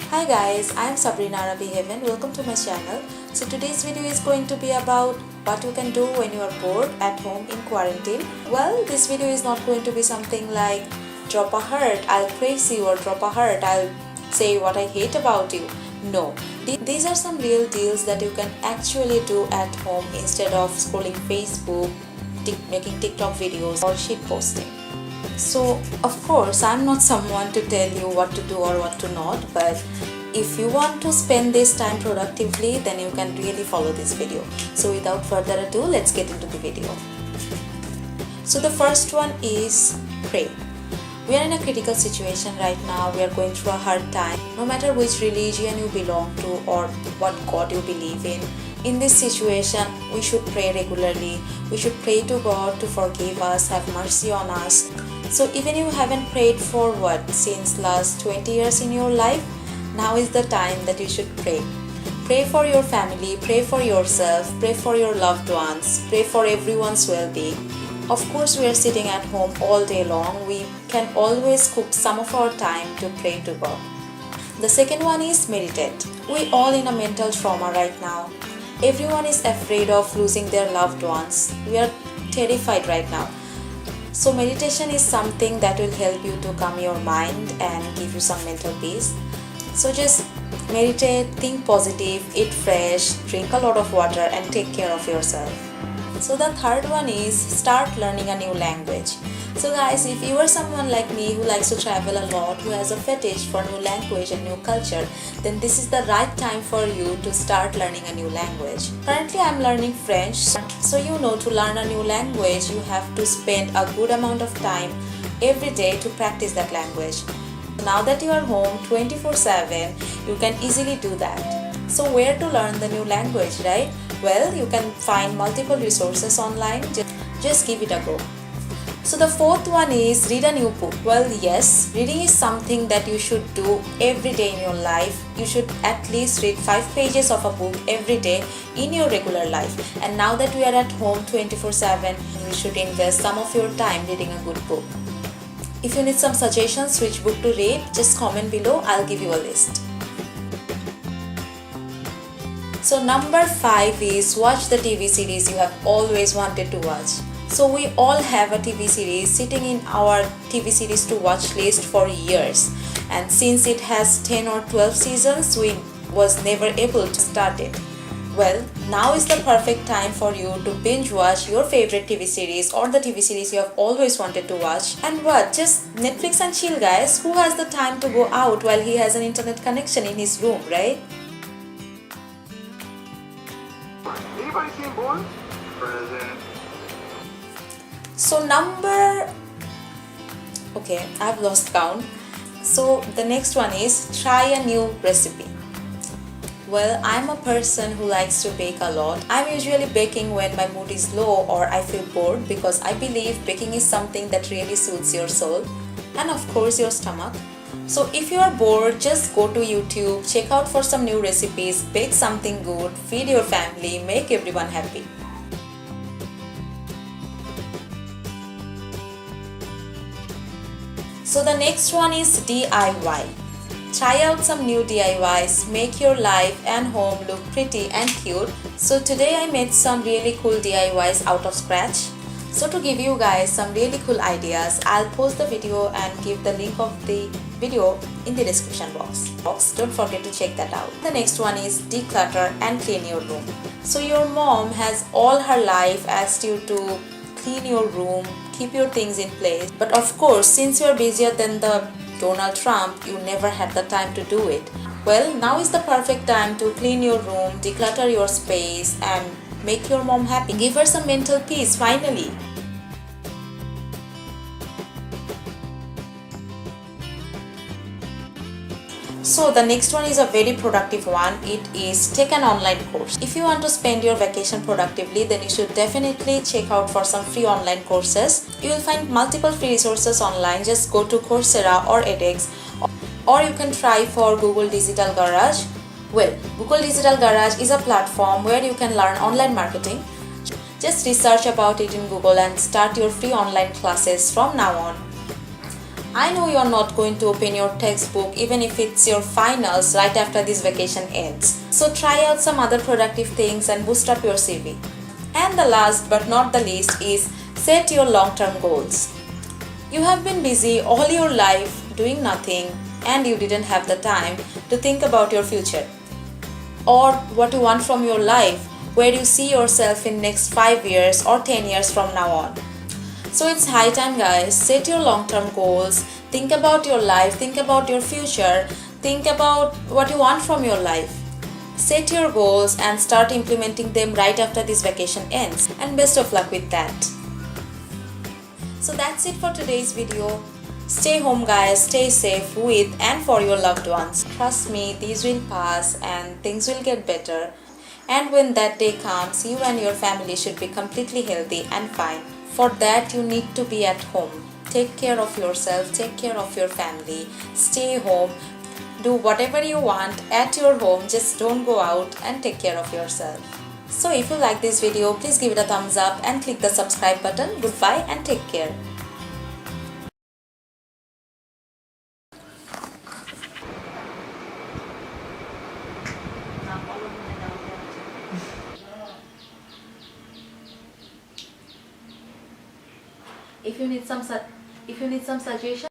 Hi guys, I am Sabrina Rabi Heaven. Welcome to my channel. So today's video is going to be about what you can do when you are bored at home in quarantine. Well, this video is not going to be something like drop a heart, I'll praise you, or drop a heart, I'll say what I hate about you. No, these are some real deals that you can actually do at home instead of scrolling Facebook, making TikTok videos, or shit posting. So, of course, I'm not someone to tell you what to do or what to not, but if you want to spend this time productively, then you can really follow this video. So, without further ado, let's get into the video. So, the first one is pray. We are in a critical situation right now. We are going through a hard time. No matter which religion you belong to or what God you believe in this situation, we should pray regularly. We should pray to God to forgive us, have mercy on us. So even you haven't prayed for since last 20 years in your life, now is the time that you should pray. Pray for your family, pray for yourself, pray for your loved ones, pray for everyone's well-being. Of course, we are sitting at home all day long. We can always cook some of our time to pray to God. The second one is meditate. We all in a mental trauma right now. Everyone is afraid of losing their loved ones. We are terrified right now. So meditation is something that will help you to calm your mind and give you some mental peace. So just meditate, think positive, eat fresh, drink a lot of water and take care of yourself. So the third one is start learning a new language. So guys, if you are someone like me who likes to travel a lot, who has a fetish for new language and new culture, then this is the right time for you to start learning a new language. Currently I'm learning French, so you know, to learn a new language you have to spend a good amount of time every day to practice that language. Now that you are home 24/7, you can easily do that. So where to learn the new language, right? Well, you can find multiple resources online. Just give it a go. So the fourth one is read a new book. Well, yes, reading is something that you should do every day in your life. You should at least read 5 pages of a book every day in your regular life. And now that we are at home 24/7, you should invest some of your time reading a good book. If you need some suggestions which book to read, just comment below. I'll give you a list. So number 5 is watch the TV series you have always wanted to watch. So we all have a TV series sitting in our TV series to watch list for years, and since it has 10 or 12 seasons, we was never able to start it. Well, now is the perfect time for you to binge watch your favorite TV series or the TV series you have always wanted to watch. And what? Just Netflix and chill, guys. Who has the time to go out while he has an internet connection in his room, right? Anybody seen Bourne? Present. So I've lost count. So the next one is try a new recipe. Well, I'm a person who likes to bake a lot. I'm usually baking when my mood is low or I feel bored, because I believe baking is something that really soothes your soul and of course your stomach. So if you are bored, just go to YouTube, check out for some new recipes, bake something good, feed your family, make everyone happy. So the next one is DIY. Try out some new DIYs, make your life and home look pretty and cute. So today I made some really cool DIYs out of scratch. So to give you guys some really cool ideas, I'll post the video and give the link of the video in the description box. Don't forget to check that out. The next one is declutter and clean your room. So your mom has all her life asked you to clean your room, keep your things in place. But of course, since you're busier than the Donald Trump, you never had the time to do it. Well, now is the perfect time to clean your room, declutter your space and make your mom happy. Give her some mental peace finally. So the next one is a very productive one. It is take an online course. If you want to spend your vacation productively, then you should definitely check out for some free online courses. You will find multiple free resources online. Just go to Coursera or edX, or you can try for Google Digital Garage. Well, Google Digital Garage is a platform where you can learn online marketing. Just research about it in Google and start your free online classes from now on. I know you are not going to open your textbook even if it's your finals right after this vacation ends. So try out some other productive things and boost up your CV. And the last but not the least is set your long-term goals. You have been busy all your life doing nothing and you didn't have the time to think about your future or what you want from your life, where you see yourself in next 5 years or 10 years from now on. So it's high time, guys. Set your long-term goals, think about your life, think about your future, think about what you want from your life. Set your goals and start implementing them right after this vacation ends, and best of luck with that. So that's it for today's video. Stay home, guys, stay safe with and for your loved ones. Trust me, these will pass and things will get better. And when that day comes, you and your family should be completely healthy and fine. For that, you need to be at home. Take care of yourself, take care of your family, stay home, do whatever you want at your home, just don't go out and take care of yourself. So if you like this video, please give it a thumbs up and click the subscribe button. Goodbye and take care. If you need some suggestion.